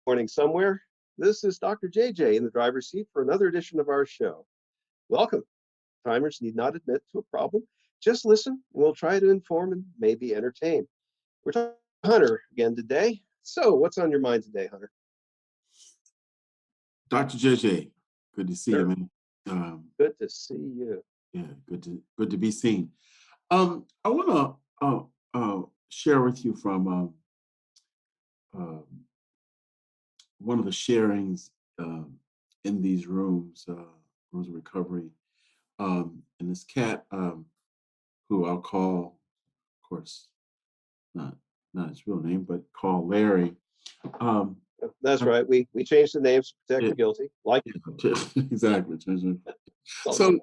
Morning somewhere. This is Dr. JJ in the driver's seat for another edition of our show. Welcome. Timers need not admit to a problem. Just listen, and we'll try to inform and maybe entertain. We're talking to Hunter again today. So, what's on your mind today, Hunter? Dr. JJ, good to see you, Sure. man. Good to see you. Yeah, good to be seen. I want to share with you from um, one of the sharings in these rooms of recovery, and this cat who I'll call, of course, not not his real name, but call Larry. Um, That's I- right. We changed the names to protect yeah, the guilty. Like yeah, exactly. also, So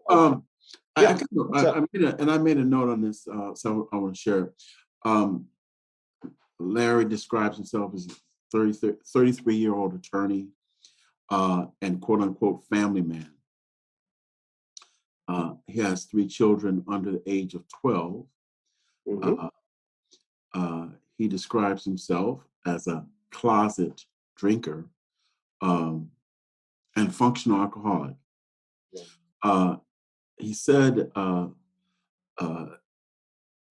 yeah. So, I made a note on this, so I want to share it. Um, Larry describes himself as a 33-year-old attorney and quote unquote family man. He has 3 children under the age of 12. mhm, Uh, he describes himself as a closet drinker um, and functional alcoholic. yeah. Uh, he said uh,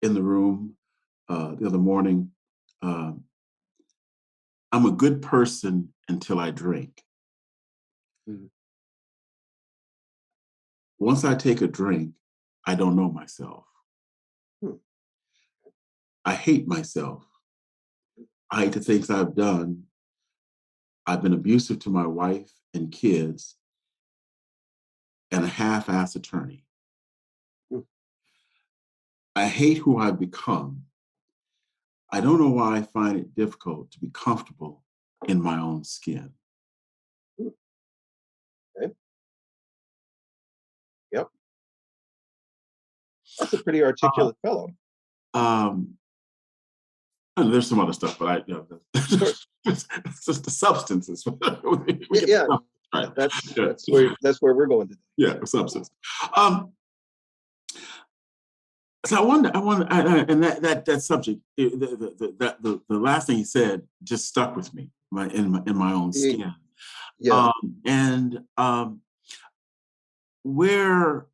in the room the other morning, um, I'm a good person until I drink. Mhm. Once I take a drink, I don't know myself. Hmm. I hate myself. I hate the things I've done. I've been abusive to my wife and kids and a half-ass attorney. Hmm. I hate who I've become. I don't know why I find it difficult to be comfortable in my own skin. Hmm. Okay. Yep. That's a pretty Uh, articulate fellow. um, and there's some other stuff, but Of course. it's just the substances. We Yeah, get the yeah. stuff right. That's Yeah. that's where that's where we're going today. Yeah, the substance. Um, so and that subject, the last thing he said just stuck with me, in my own Y- skin. Yeah. Um, and where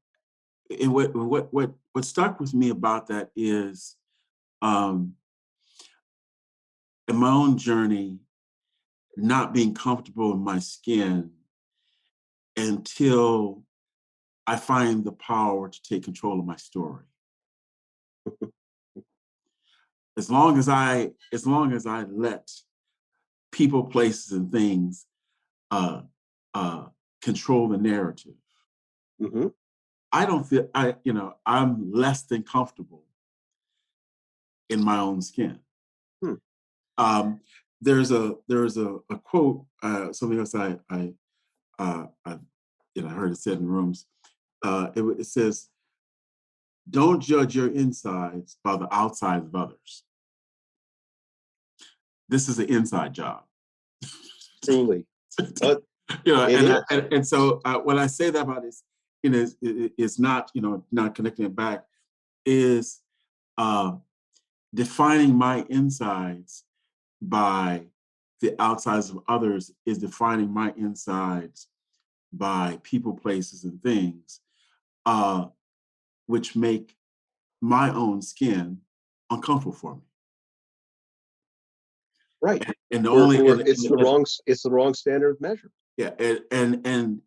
and what stuck with me about that is um, in my own journey, not being comfortable in my skin until I find the power to take control of my story. As long as I let people, places, and things uh, uh, control the narrative, Hmm. I don't feel I'm less than comfortable in my own skin. Hmm. Um, there's a quote, something else I heard it said in rooms. It says, "Don't judge your insides by the outsides of others. This is an inside job." Truly. But it And, is. and so when I say that about it, is not not connecting it back, is uh, defining my insides by the outsides of others is defining my insides by people, places, and things, uh, which make my own skin uncomfortable for me. Right. And the We're, only we're it's the wrong standard of measure. yeah, and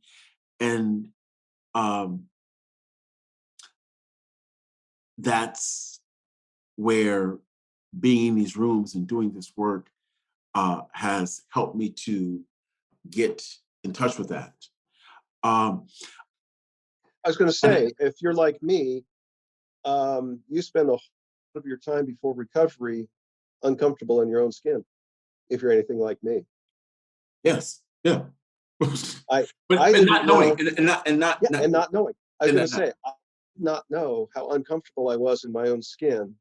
um, that's where being in these rooms and doing this work has helped me to get in touch with that. Um, I was going to and say, if you're like me, you spend a lot of your time before recovery uncomfortable in your own skin. If you're anything like me, yes, yeah, I but I didn't not knowing, know. and not Yeah, not and not knowing. I was and going to not, say, I did not know how uncomfortable I was in my own skin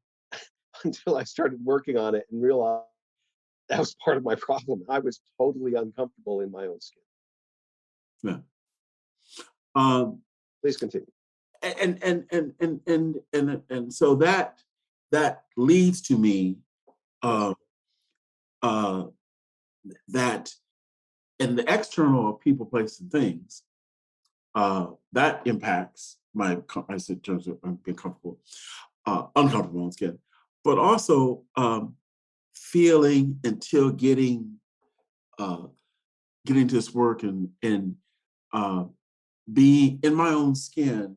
until I started working on it and realized that was part of my problem. I was totally uncomfortable in my own skin. yeah. Um, Please continue. and so that leads to me Yes. uh, uh, that and the external of people, place, and things, that impacts I said, in terms of being comfortable, uncomfortable on skin, but also feeling until uh, getting to this work and uh, being in my own skin.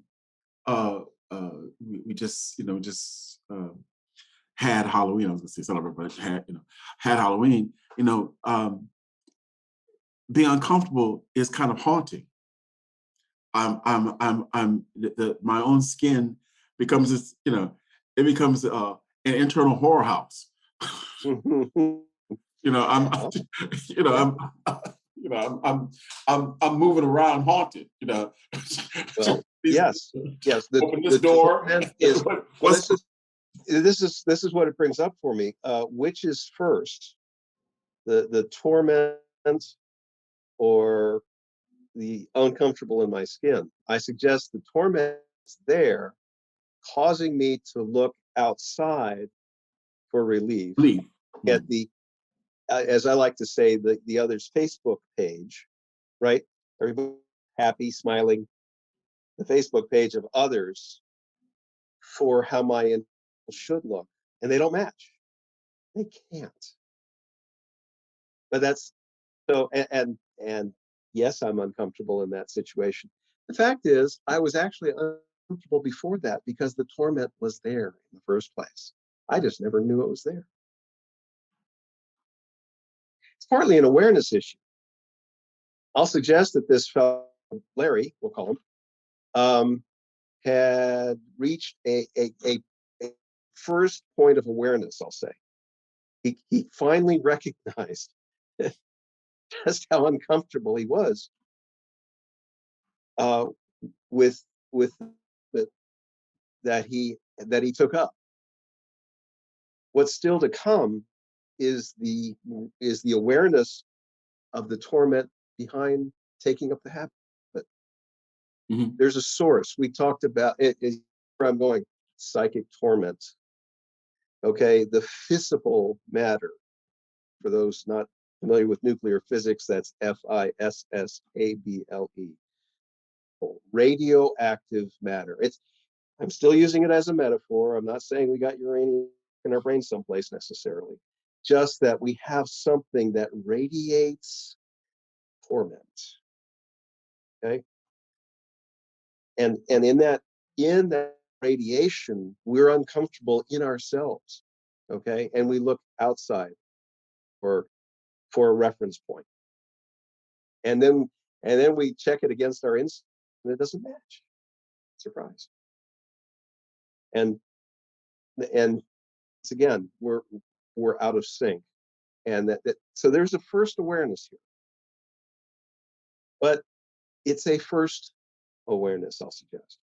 Uh, we just, had Halloween. I was gonna say celebrate, but had Halloween. Being uncomfortable is kind of haunting. My own skin becomes this, it becomes an internal horror house. I'm, you know, I'm, I'm moving around haunted. Well, yes, yes. Open this The door. torment is well. This is what it brings up for me. Which is first, the torment or the uncomfortable in my skin? I suggest the torment is there, causing me to look outside for relief Leave. at the, as I like to say, the other's Facebook page, right? Everybody happy, smiling, the Facebook page of others for how my individual should look, and they don't match. They can't. But that's so, and yes, I'm uncomfortable in that situation. The fact is, I was actually uncomfortable before that because the torment was there in the first place. I just never knew it was there. It's partly an awareness issue. I'll suggest that this fellow, Larry, we'll call him, had reached a first point of awareness, I'll say. He finally recognized just how uncomfortable he was with the, that he took up. What's still to come is the awareness of the torment behind taking up the habit. But there's a source. We talked about it. Where I'm going, psychic torment. Okay, the physical matter. For those not familiar with nuclear physics, that's FISSABLE. Radioactive matter. I'm still using it as a metaphor. I'm not saying we got uranium in our brain someplace necessarily. Just that we have something that radiates torment. Okay. And in that radiation, we're uncomfortable in ourselves. Okay. And we look outside for a reference point. And then we check it against our instinct and it doesn't match. Surprise. And again, we're out of sync. And so there's a first awareness here. But it's a first awareness, I'll suggest.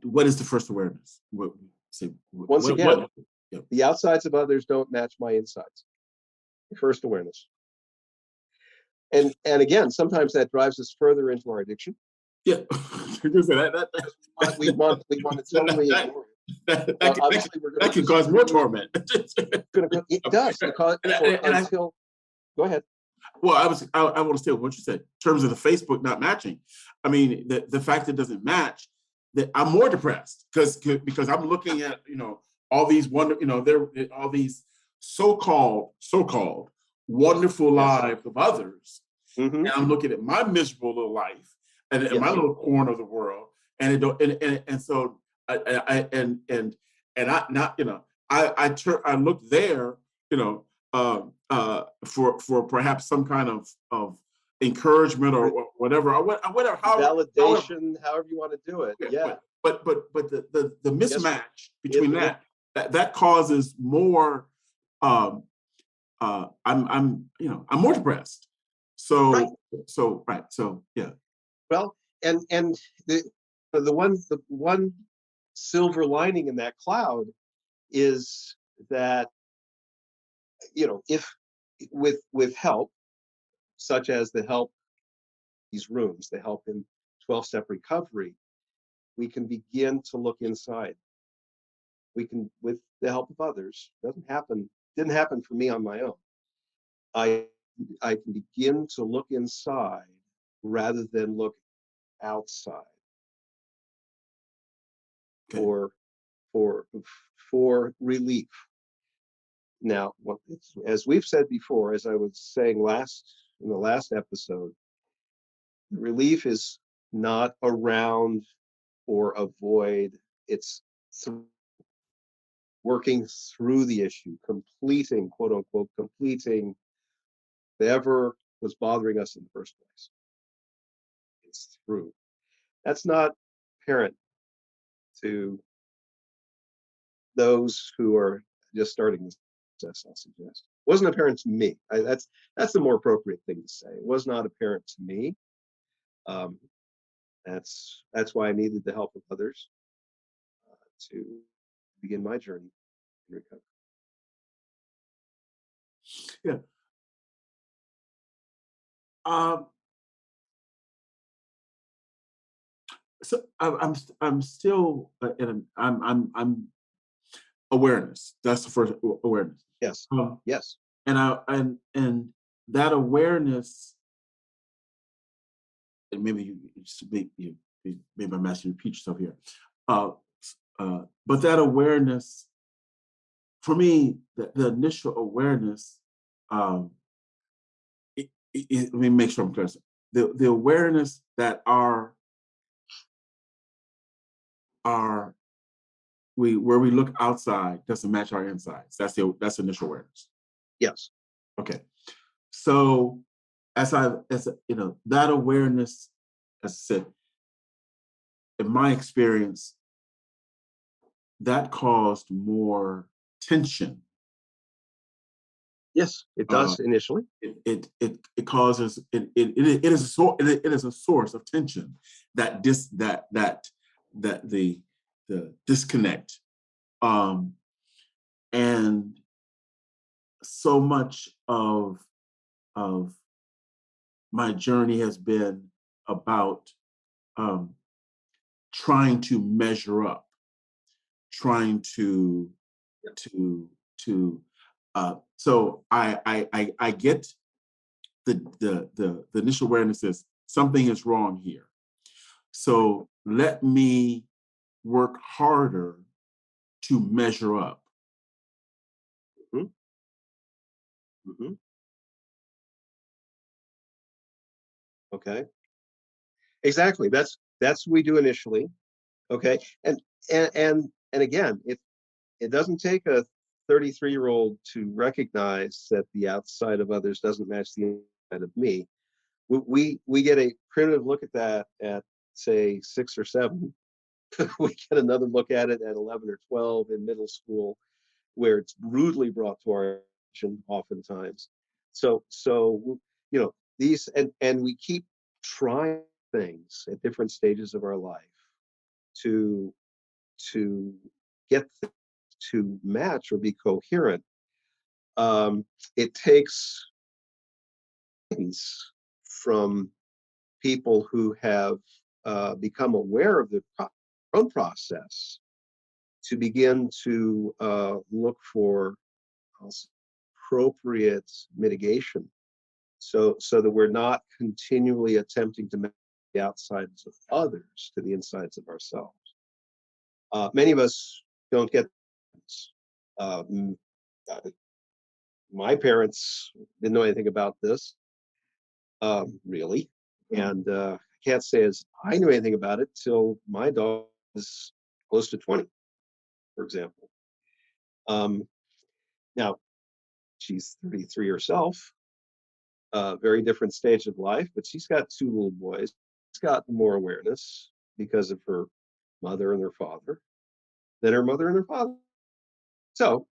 What is the first awareness? Once again, the outsides of others don't match my insides. The first awareness. And again, sometimes that drives us further into our addiction. Yeah. we want to totally ignore it. That can cause more torment. It does. Until go ahead. Well, I want to say what you said in terms of the Facebook not matching. I mean, the fact it doesn't match, that I'm more depressed because I'm looking at all these all these so-called wonderful lives of others, and I'm looking at my miserable little life and my little corner of the world, and so I look there, for perhaps some kind of encouragement or whatever, validation, however you want to do it. Yeah. But the mismatch between that causes more. I'm more depressed. So yeah. Well, and the one silver lining in that cloud is that if with help, such as the help, these rooms, the help in 12-step recovery, we can begin to look inside. We can, with the help of others, didn't happen for me on my own. I I can begin to look inside rather than look outside Okay. for for for relief. Now, as we've said before, as I was saying last in the last episode, relief is not around or avoid. It's th- working through the issue, completing, quote unquote, completing whatever was bothering us in the first place. It's through. That's not apparent to those who are just starting this process, I'll suggest. Wasn't apparent to me. That's the more appropriate thing to say. It was not apparent to me. Um, that's why I needed the help of others to begin my journey in recovery. Yeah. Um, so I'm still I'm awareness. That's the first awareness. Yes, Um, yes, and that awareness, and maybe maybe I'm asking you to repeat yourself here. Uh, but that awareness, for me, the initial awareness, um, let me make sure I'm clear. The awareness that our we where we look outside doesn't match our insides. That's initial awareness. yes. Okay. So that awareness, as I said, in my experience, that caused more tension. Yes, it Uh, does initially. it causes it is it is a source of tension, that dis that the disconnect, um, and so much of my journey has been about, um, trying to measure up, trying to to so I get the initial awareness is something is wrong here. So let me work harder to measure up. Mhm, mhm. Okay, exactly. That's what we do initially. Okay, and again, it doesn't take a 33-year-old to recognize that the outside of others doesn't match the inside of me. We get a primitive look at that at say 6 or 7. We get another look at it at 11 or 12 in middle school, where it's brutally brought to our attention oftentimes. So these and we keep trying things at different stages of our life to to get to match or be coherent. It takes guidance from people who have become aware of the own process to begin to look for appropriate mitigation, so that we're not continually attempting to match the outsides of others to the insides of ourselves. Many of us don't get this. Um, uh, my parents didn't know anything about this, really, and I can't say as I knew anything about it till my dog was close to 20, for example. Um, Now she's 33 herself, very different stage of life, but she's got 2 little boys. She's got more awareness because of her mother and her father than her mother and her father. So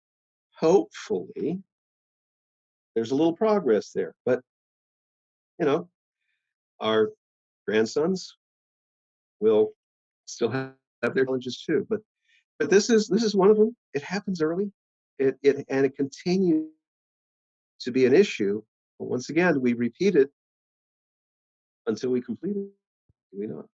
hopefully there's a little progress there. But you know, our grandsons will still have their challenges too. But this is one of them. It happens early. It continues to be an issue. But once again, we repeat it until we complete it. Do we not?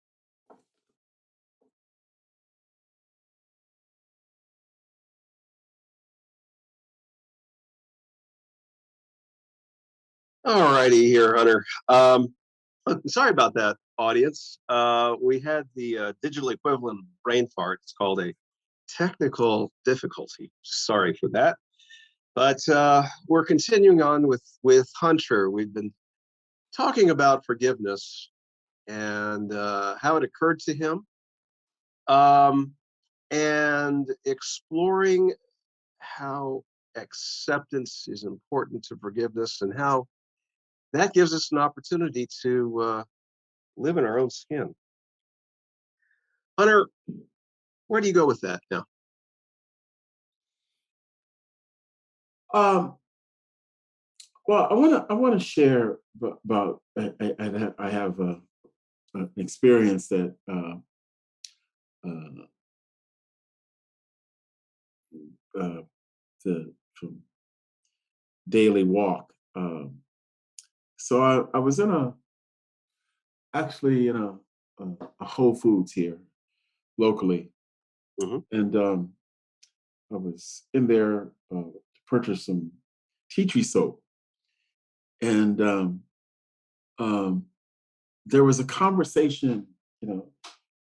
All righty here, Hunter. Sorry about that, audience. We had the digital equivalent of brain fart. It's called a technical difficulty. Sorry for that. But we're continuing on with Hunter. We've been talking about forgiveness and how it occurred to him, um, and exploring how acceptance is important to forgiveness and how that gives us an opportunity to live in our own skin. Hunter, where do you go with that now? Um, well, I want to share about I have an experience that uh, uh, from daily walk. So I was actually in a Whole Foods here locally, Hmm. and I was in there to purchase some tea tree soap, and um, there was a conversation, you know,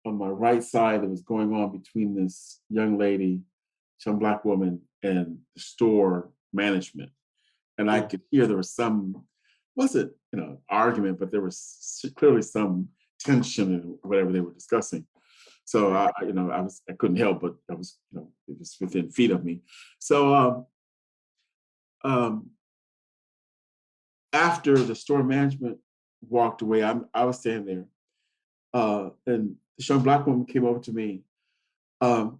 on my right side that was going on between this young lady, some black woman, and the store management, and I could hear there was some, wasn't argument, but there was clearly some tension in whatever they were discussing. So I couldn't help but I was it was within feet of me. So um, after the store management walked away, I was standing there, and this young black woman came over to me, um,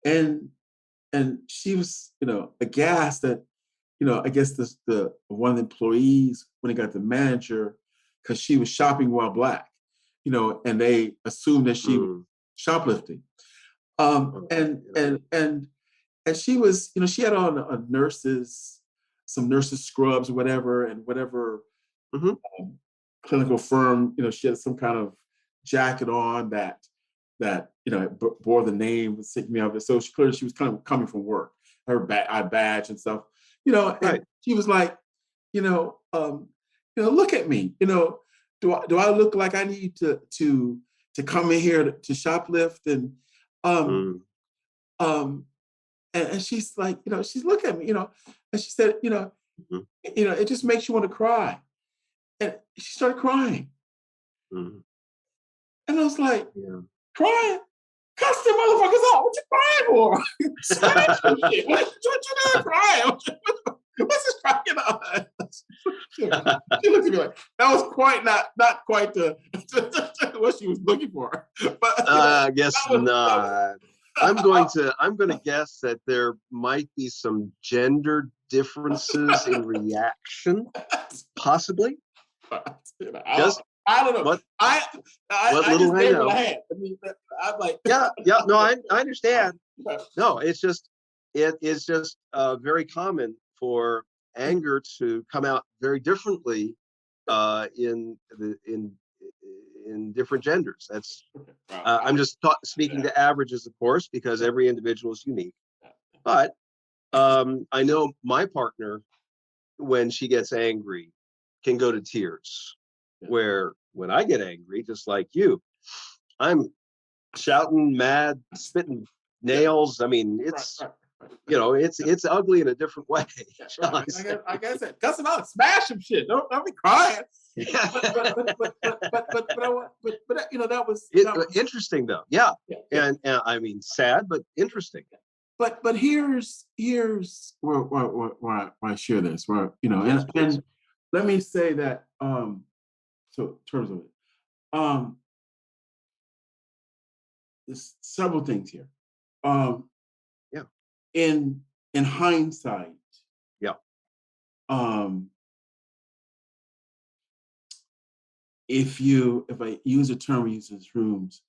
and she was aghast that I guess the one of the employees when he got the manager because she was shopping while black, and they assumed that she was Mm. shoplifting. Oh, And yeah. and she was, she had on some nurses scrubs or whatever, and whatever Hmm. um, clinical firm, she had some kind of jacket on that bore the name, sticking me of it. So clearly she was kind of coming from work, her badge and stuff, and Right. she was like, look at me, do I look like I need to come in here to shoplift? And um Mm. um and she's like, she's looking at me, and she said, Hmm. it just makes you want to cry. And she started crying. Hmm. And I was like, Yeah. crying? Cuss the motherfuckers out. What you crying for? Smash some shit. What you not crying? What's this crying on? She looked at me like that was quite not quite the what she was looking for. But I guess that was not. I'm going to guess that there might be some gender differences in reaction, possibly. you know, Just I don't know. what I, what I little just I gave her the know. hand. I mean, I'm like, Yeah, yeah. No, I understand. No, it is just very common for anger to come out very differently in different genders. That's I'm just speaking to averages, of course, because every individual is unique. But I know my partner, when she gets angry, can go to tears. Where when I get angry, just like you, I'm shouting, mad, spitting nails. I mean, right, it's right, right. it's ugly in a different way, shall I Right. say? Like I said, cuss them out, smash some shit. Don't be crying. But I want, that was Interesting though, yeah, yeah, yeah. and I mean sad, but interesting. But here's where I share this, where Yes, please. and let me say that so in terms of it, um there's several things here. Um Yeah, in hindsight, yeah. um if I use a term we use in these rooms,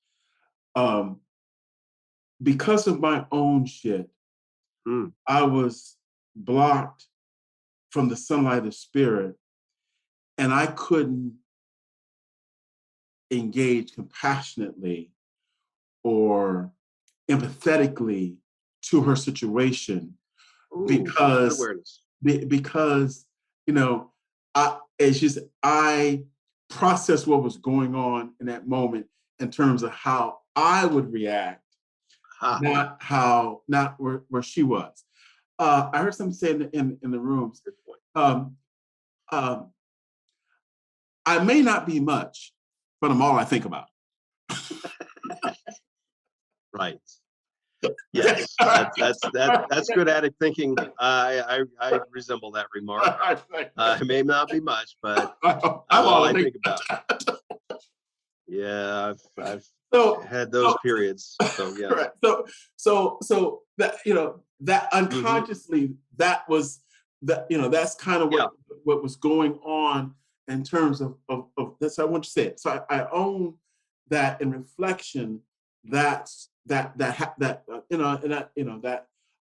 um because of my own shit, Mm. I was blocked from the sunlight of spirit, and I couldn't engage compassionately or empathetically to her situation Ooh, good because awareness. because you know it's just I processed what was going on in that moment in terms of how I would react, not where she was. I heard somebody say in the rooms, Good point. um, I may not be much, but I'm all I think about. Right. Yes, that's good addict thinking. I resemble that remark. I may not be much, but I'm I'm all all I I think think about. Yeah, I've So, had those periods. So yes. correct. So that that unconsciously that was that that's kind of what was going on in terms of that's what I want to say. So I own that in reflection. That and that that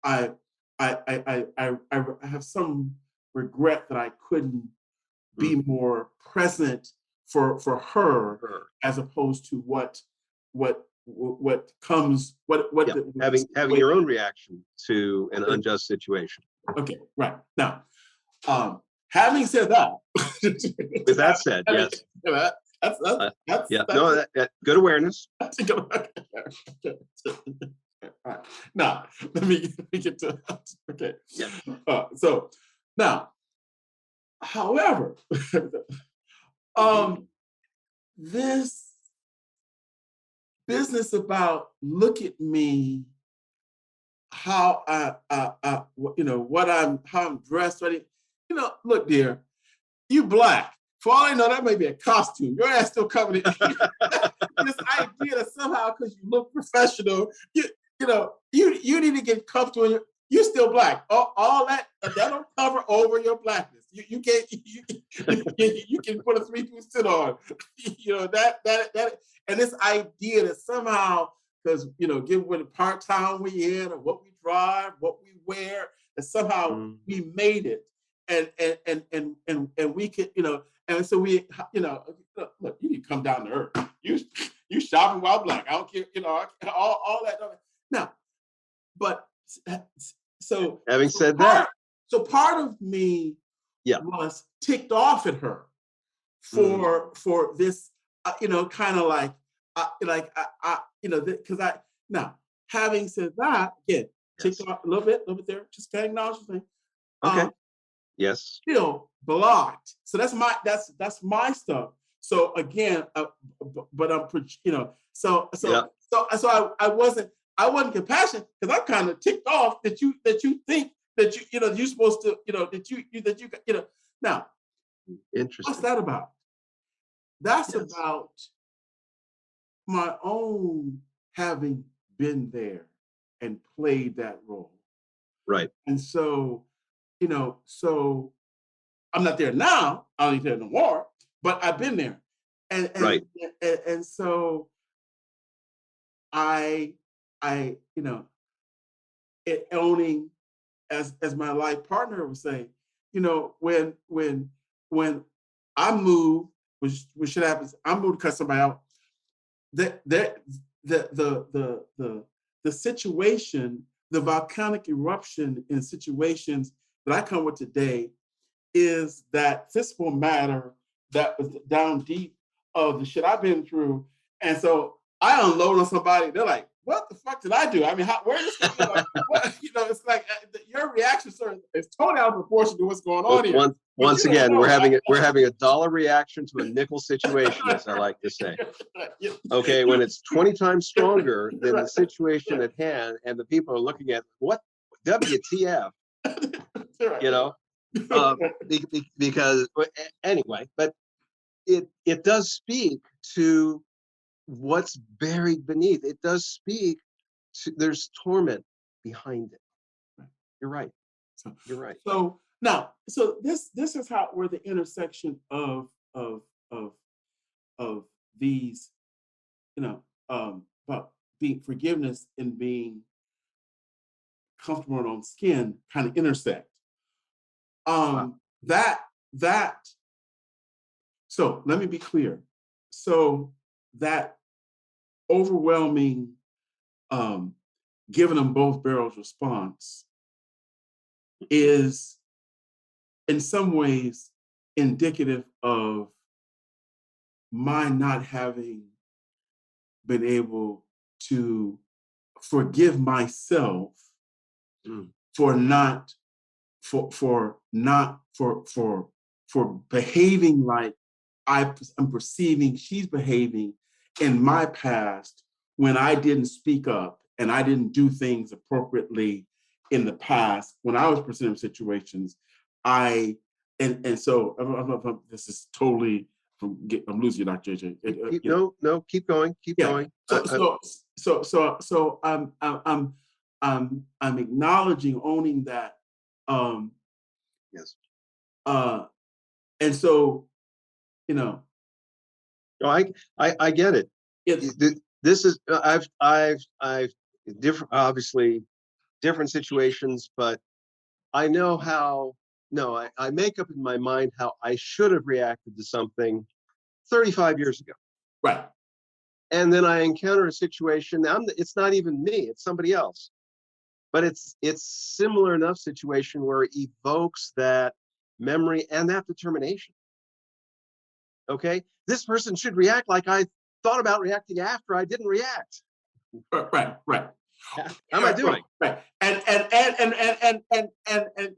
I I have some regret that I couldn't be more present for her Sure. as opposed to what comes what Yeah. the Having your own reaction to an unjust situation. okay, right now having said that With that said, yes. No, that good awareness. Now let me get to okay. Yeah. So now, however, this business about look at me, how what how I'm dressed, ready. Look, dear, you black. For all I know, that may be a costume. Your ass still covered in this idea that somehow because you look professional, you need to get comfortable. You're still black. All that don't cover over your blackness. You can't you can put a 3-piece suit on. That and this idea that somehow because given what part town we in or what we drive, what we wear, that somehow we made it and we could and so we look, you need to come down to earth. You shopping while black. I don't care, all that. Now, but so having said that, so part of me was ticked off at her for this, kind of like because I now having said that again, ticked off a little bit there, just kind of acknowledge the thing. Okay. Yes. Still blocked. So that's my stuff. So again, but I'm so I wasn't compassionate because I'm kind of ticked off that you think that you're supposed to that you now. Interesting. What's that about? That's about my own having been there and played that role. Right. And so, so I'm not there now. I don't need there no more. But I've been there, Right. and so I it owning as my life partner was saying, when I move, which should happen, I move to cut somebody out. The situation, the volcanic eruption in situations that I come with today is that physical matter that was down deep of the shit I've been through. And so I unload on somebody, they're like, what the fuck did I do? I mean, where is this? It's like your reaction, sir, is totally out of proportion to what's going on here. Once again, we're having a dollar reaction to a nickel situation, as I like to say. Okay, when it's 20 times stronger than the situation at hand, and the people are looking at what WTF, because anyway, but it does speak to what's buried beneath. It does speak to there's torment behind it. You're right. You're right. So now, so this is where the intersection of these, about being forgiveness and being comfortable in own skin kind of intersect. That so let me be clear. So that overwhelming giving them both barrels response is in some ways indicative of my not having been able to forgive myself Mm. for not for not for behaving like I'm perceiving she's behaving in my past when I didn't speak up and I didn't do things appropriately in the past when I was presenting situations. I and so this is totally I'm losing you, Dr. JJ. No, keep going, keep Yeah. going. So I'm acknowledging, owning that. Yes. And so, you know, No, I get it. This is I've different, obviously different situations, but I know how. No, I make up in my mind how I should have reacted to something 35 years ago. right. And then I encounter a situation. It's not even me, it's somebody else. But it's similar enough situation where it evokes that memory and that determination. Okay, this person should react like I thought about reacting after I didn't react. Right. How am I doing? Right. And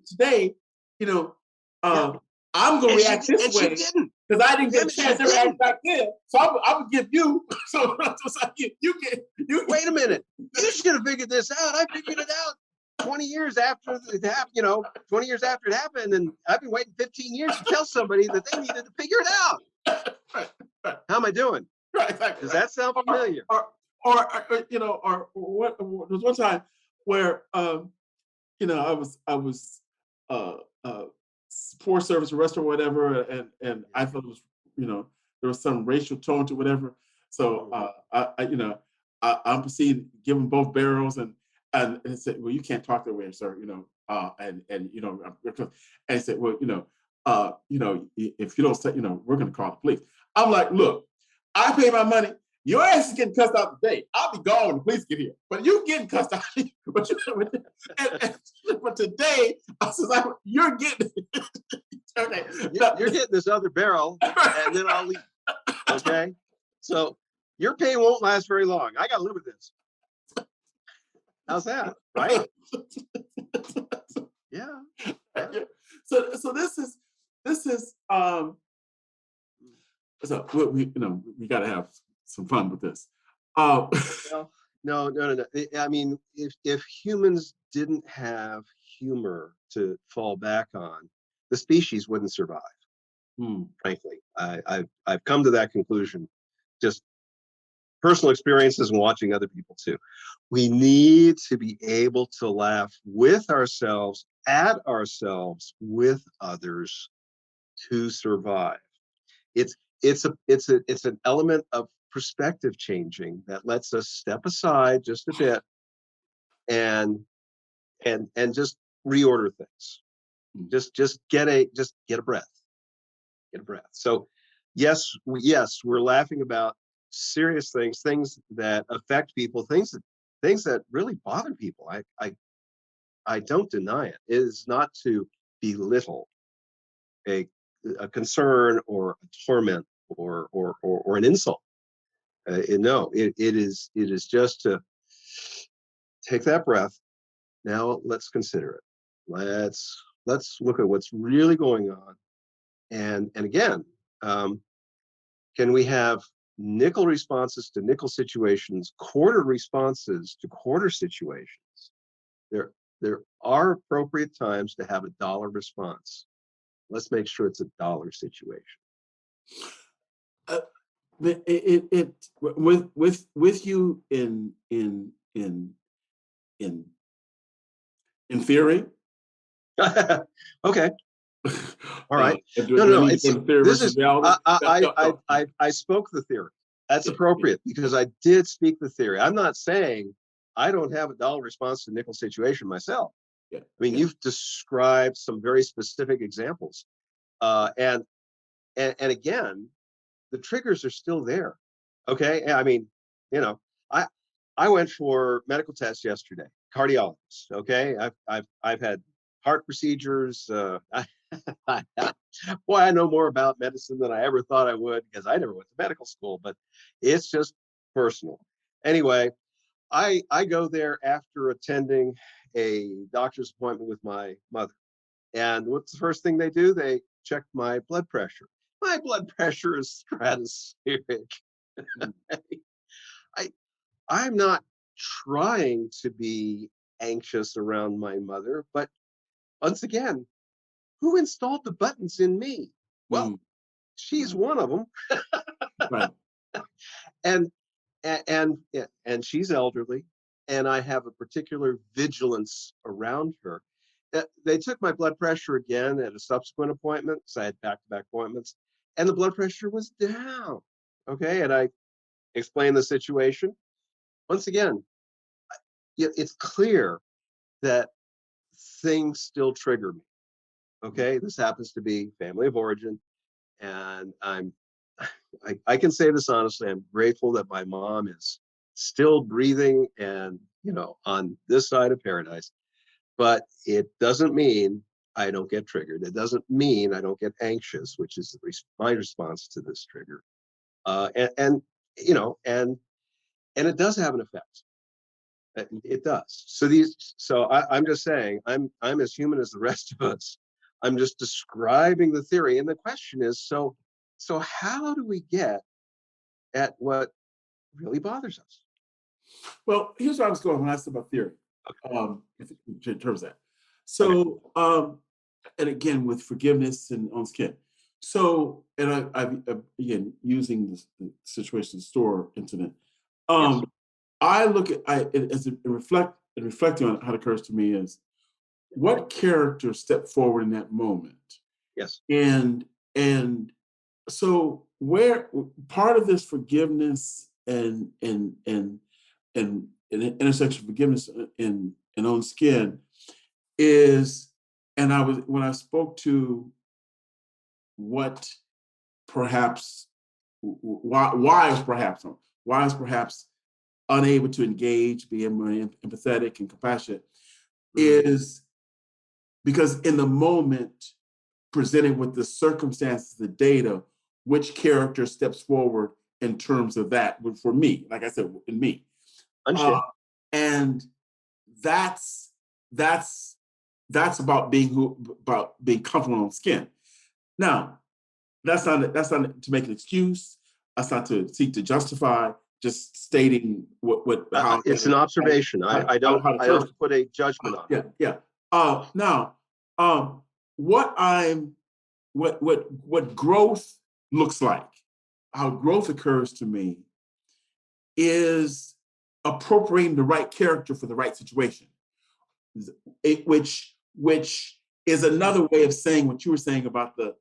today, you know, Yeah. I'm gonna react this And way she didn't. because I didn't get Damn a it, she chance to react didn't. back then. So I'm gonna give you. So you get. Wait a minute. You should have figured this out. I figured it out 20 years after it happened, 20 years after it happened. And I've been waiting 15 years to tell somebody that they needed to figure it out. Right. How am I doing? Right, exactly. Does that sound familiar? Or what? There was one time where I was poor service restaurant or whatever, and I thought it was there was some racial tone to whatever. So I'm proceeding to give them both barrels and it said, well, you can't talk that way, sir. And I said, well, if you don't say, we're going to call the police. I'm like, look, I pay my money. Your ass is getting cussed out today. I'll be gone when the police get here. But you getting cussed out. But today, you're getting okay. You're getting this other barrel, and then I'll leave. Okay, so your pain won't last very long. I got to live with this. How's that? Right? Yeah. So this is so we got to have some fun with this. No. I mean, if humans didn't have humor to fall back on, the species wouldn't survive. Frankly, I've come to that conclusion. Just personal experiences and watching other people too. We need to be able to laugh with ourselves, at ourselves, with others to survive. It's an element of perspective changing that lets us step aside just a bit and just reorder things. Just get a breath. Get a breath. So yes, we're laughing about serious things that affect people, things that really bother people. I don't deny it. It is not to belittle a concern or a torment or an insult. No, it is just to take that breath. Now let's consider it. Let's look at what's really going on. And again, can we have nickel responses to nickel situations, quarter responses to quarter situations? There are appropriate times to have a dollar response. Let's make sure it's a dollar situation. With you in theory. Okay. All right. No. This is I spoke the theory. That's appropriate because I did speak the theory. I'm not saying I don't have a dollar response to nickel situation myself. Yeah. I mean, you've described some very specific examples, and again, the triggers are still there. Okay. I mean, I went for medical tests yesterday, cardiologist. Okay. I've had heart procedures. Boy, I know more about medicine than I ever thought I would because I never went to medical school, but it's just personal. Anyway, I go there after attending a doctor's appointment with my mother. And what's the first thing they do? They check my blood pressure. My blood pressure is stratospheric. Mm, I I'm not trying to be anxious around my mother, but once again, who installed the buttons in me? Well, mm, she's right, one of them, right. and and she's elderly, and I have a particular vigilance around her. They took my blood pressure again at a subsequent appointment, so I had back-to-back appointments, and the blood pressure was down. Okay, and I explained the situation. Once again, it's clear that things still trigger me. Okay, this happens to be family of origin, and I can say this honestly. I'm grateful that my mom is still breathing and on this side of paradise. But it doesn't mean I don't get triggered. It doesn't mean I don't get anxious, which is my response to this trigger. And you know, and it does have an effect. It does. I'm just saying, I'm as human as the rest of us. I'm just describing the theory, and the question is, so how do we get at what really bothers us? Well, here's where I was going when I said about theory, in terms of that. Okay. So, and again, with forgiveness and on skin. So, and again, using the situation store incident, Yes. I look at, as it reflecting on how it occurs to me is what character stepped forward in that moment? Yes. And, and so where part of this forgiveness and intersection of forgiveness in own skin is, and I was when I spoke to what perhaps why is perhaps unable to engage, being more empathetic and compassionate, Mm. is because in the moment presented with the circumstances, the data, which character steps forward in terms of that for me, like I said, in me. Uh, Understand? and that's that's that's about being comfortable on skin. Now, that's not to make an excuse. That's not to seek to justify. Just stating what how It's an observation. how it I occurs. don't put a judgment on it. Yeah, yeah. Now, um, what I'm what growth looks like, how growth occurs to me is appropriating the right character for the right situation. Which is another way of saying what you were saying about the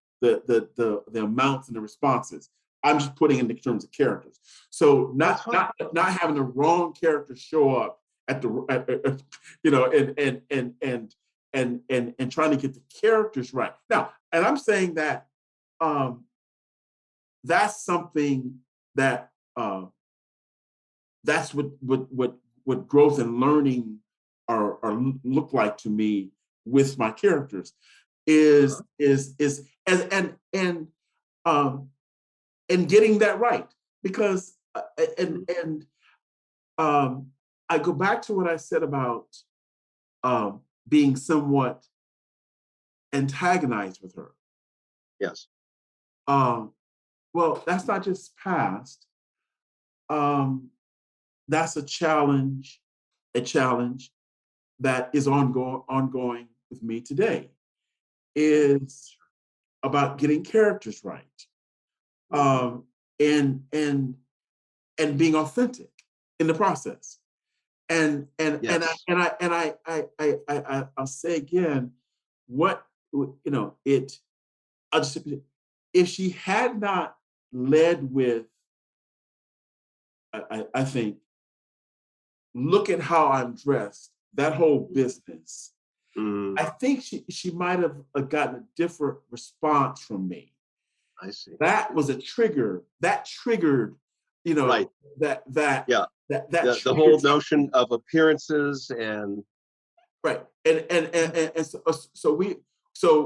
amounts and the responses. I'm just putting in the terms of characters. So That's fine. not having the wrong character show up at the and trying to get the characters right. Now, and I'm saying that um, that's something that that's what growth and learning are look like to me with my characters Uh-huh. is um and getting that right because Mhm. and I go back to what I said about being somewhat antagonized with her. Yes. um well, that's not just past. um that's a challenge that is ongoing with me today, is about getting characters right, Mhm. um, and and being authentic in the process. Yes. I'll say again, what it. I'll just if she had not led with, I think, look at how I'm dressed. That whole business. Mm, I think she might have gotten a different response from me. I see. That was a trigger. That triggered, you Right. know, that that Yeah. that The triggered whole something. notion of appearances and Right. And so, so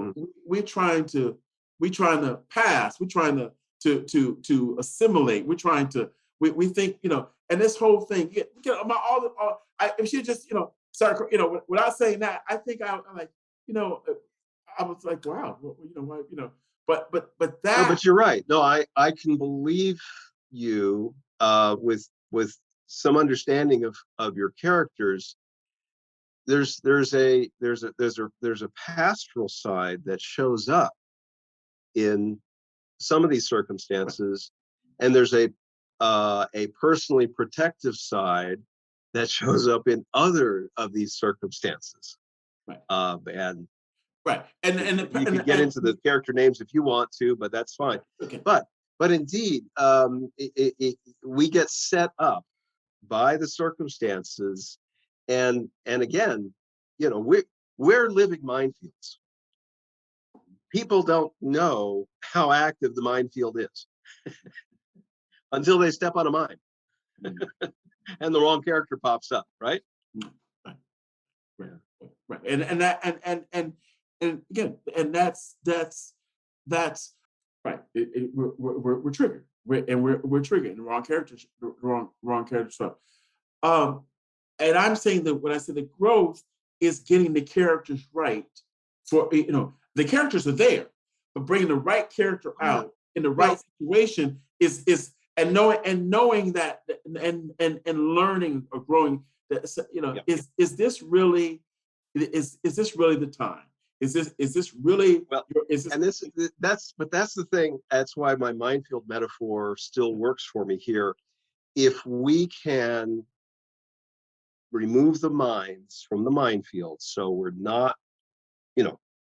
mm, we're trying to we trying to pass, we're trying to assimilate, we're trying to we think, and this whole thing, if she just, start, without saying that, I think I'm like, you know, I was like, wow, what, but No, that, but you're right. No, I can believe you with some understanding of your characters. There's a pastoral side that shows up in some of these circumstances, and there's a personally protective side that shows up in other of these circumstances. right, And right, you could get into the character names if you want to, but that's fine. okay. But indeed, we get set up by the circumstances, and again, we're living minefields. People don't know how active the minefield is until they step on a mine and the wrong character pops up, right? Right, right, right, and that and again, and that's right. We're triggered, we're triggered, and the wrong character, wrong character stuff. Um, and I'm saying that when I say the growth is getting the characters right, for the characters are there, but bringing the right character out in the right situation is knowing that, and learning or growing that, is this really, is this really the time? Is this really, Well, is this, and that's the thing. That's why my minefield metaphor still works for me here. If we can remove the mines from the minefield, so we're not,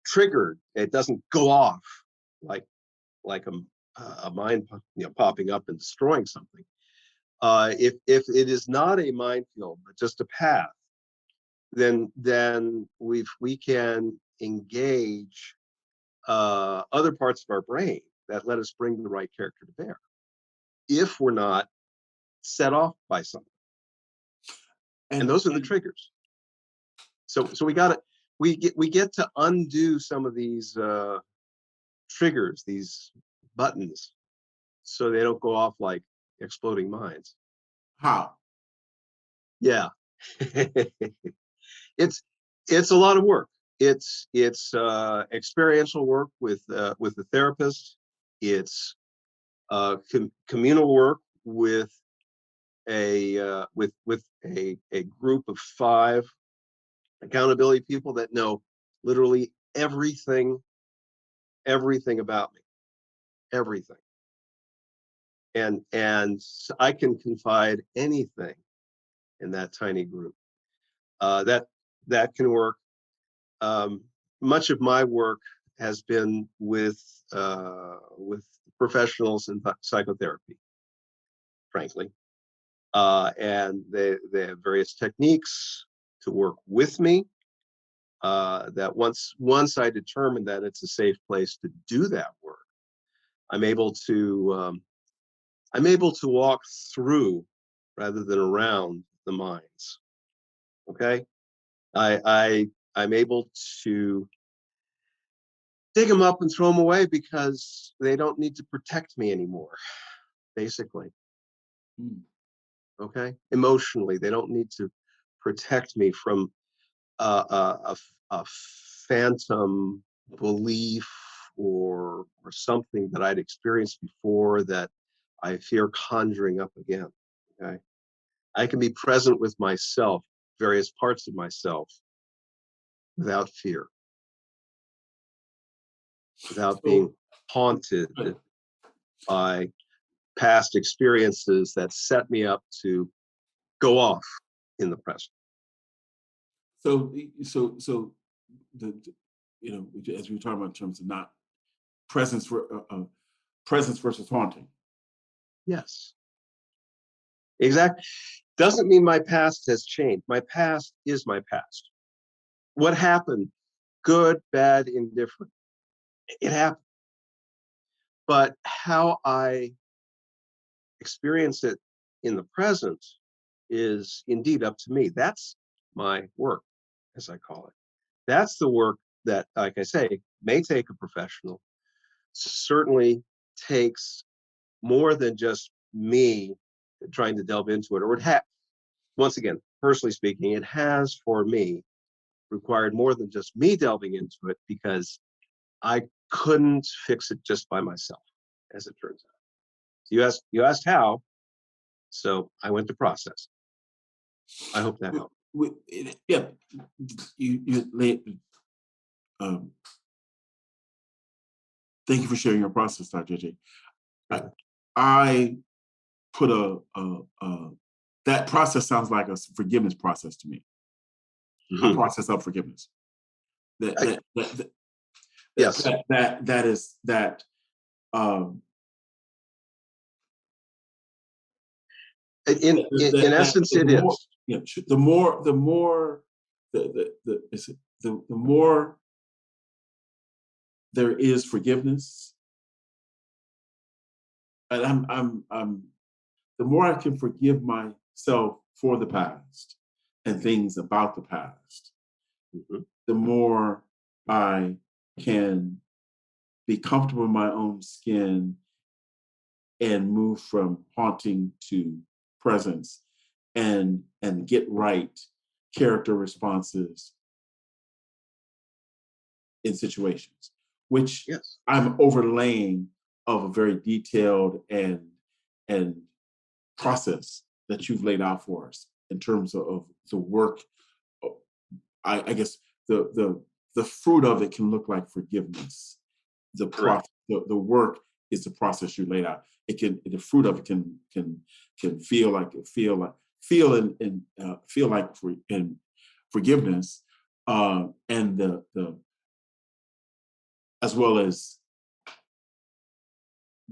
triggered, it doesn't go off like a mine, popping up and destroying something. If it is not a minefield but just a path, then we can engage other parts of our brain that let us bring the right character to bear if we're not set off by something. And those are the triggers. So we get to undo some of these triggers, these buttons, so they don't go off like exploding mines. how? Yeah. it's it's a lot of work. It's experiential work with the therapist. It's communal work with a group of 5 accountability people that know literally everything about me, everything. And I can confide anything in that tiny group. That can work. Much of my work has been with professionals in psychotherapy, frankly, and they have various techniques to work with me. That once I determine that it's a safe place to do that work, I'm able to walk through rather than around the mines. Okay, I'm able to dig them up and throw them away because they don't need to protect me anymore. Basically, Mm. okay, emotionally, they don't need to protect me from a phantom belief or something that I'd experienced before that I fear conjuring up again. Okay, I can be present with myself, various parts of myself, without fear, without being So, haunted right. by past experiences that set me up to go off in the present. So the as we were talking about in terms of not presence for presence versus haunting. Yes, exactly. Doesn't mean my past has changed. My past is my past. What happened, good, bad, indifferent, it happened. But how I experience it in the present is indeed up to me. That's my work, as I call it. That's the work that, like I say, may take a professional, certainly takes more than just me trying to delve into it, or once again, personally speaking, it has for me required more than just me delving into it, because I couldn't fix it just by myself, as it turns out. You asked how, so I went to process. I hope that helped. Yeah, you laid. Um, Thank you for sharing your process, Dr. JJ. I, Yeah. I put that process sounds like a forgiveness process to me. A Mhm. process of forgiveness. That I- that that that that yes, that, that, that is that um in in essence, the it more, is. yeah, the more the more there is forgiveness, and I'm the more I can forgive myself for the past and things about the past, Mhm. the more I can be comfortable in my own skin and move from haunting to presence, and get right character responses in situations, which Yes. I'm overlaying of a very detailed and process that you've laid out for us in terms of the work. I guess the fruit of it can look like forgiveness. Correct. The work is the process you laid out. It can the fruit of it can feel like in forgiveness, and the as well as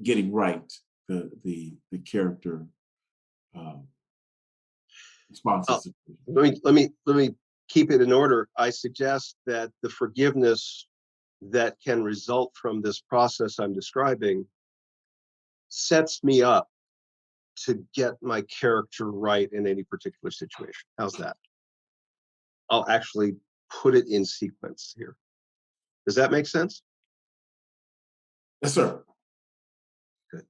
getting right the character uh, Uh, responses. let me keep it in order. I suggest that the forgiveness that can result from this process I'm describing sets me up to get my character right in any particular situation. How's that? I'll actually put it in sequence here. Does that make sense? Yes, sir. Good.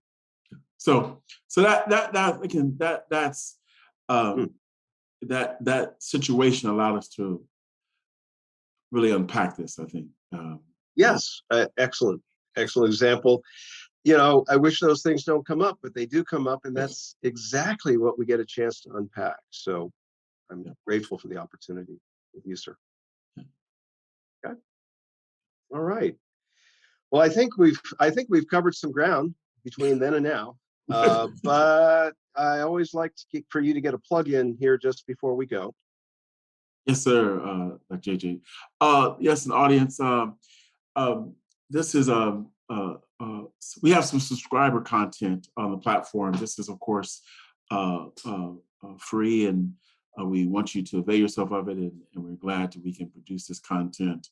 So that again that's Mm. um, that situation allowed us to really unpack this. I think. Yes, excellent, excellent example. I wish those things don't come up, but they do come up, and Yes. that's exactly what we get a chance to unpack. So I'm Yeah. grateful for the opportunity with you, sir. Yeah. Okay. All right. Well, I think we've covered some ground between then and now. But I always like to keep for you to get a plug in here just before we go. Yes, sir, Dr. JJ. Yes, an audience. Um, this is we have some subscriber content on the platform. This is, of course, free, and we want you to avail yourself of it. And we're glad that we can produce this content.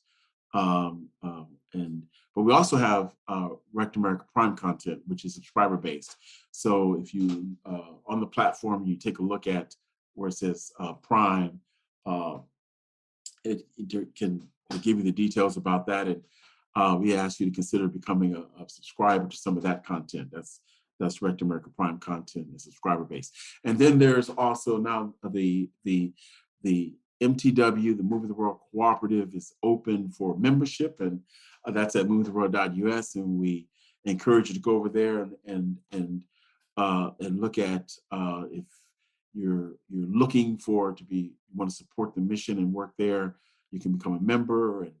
And but we also have Rect America Prime content, which is subscriber based. So if you on the platform, you take a look at where it says Prime. Uh, it can give you the details about that, and we ask you to consider becoming a subscriber to some of that content. That's Rect America Prime content, and subscriber base. And then there's also now the MTW, the Movie the World Cooperative, is open for membership, and that's at movietheworld.us. And we encourage you to go over there and look at if you're looking for to be you want to support the mission and work there, you can become a member. And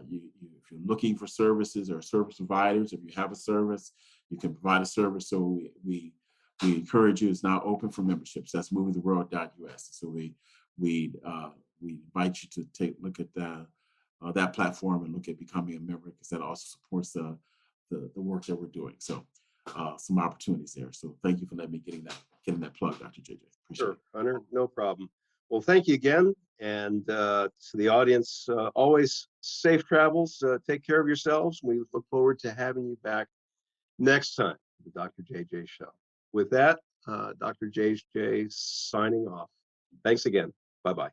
if you're looking for services or service providers, if you have a service, you can provide a service. So we encourage you. It's now open for memberships. That's movietheworld.us. So we invite you to take a look at that platform and look at becoming a member, because that also supports the work that we're doing. So some opportunities there. So thank you for letting me getting that plug, Dr. JJ. Appreciate Sure, it. Hunter, no problem. Well, thank you again. And to the audience, always safe travels. Take care of yourselves. We look forward to having you back next time, the Dr. JJ Show. With that, Dr. JJ signing off. Thanks again. Bye bye.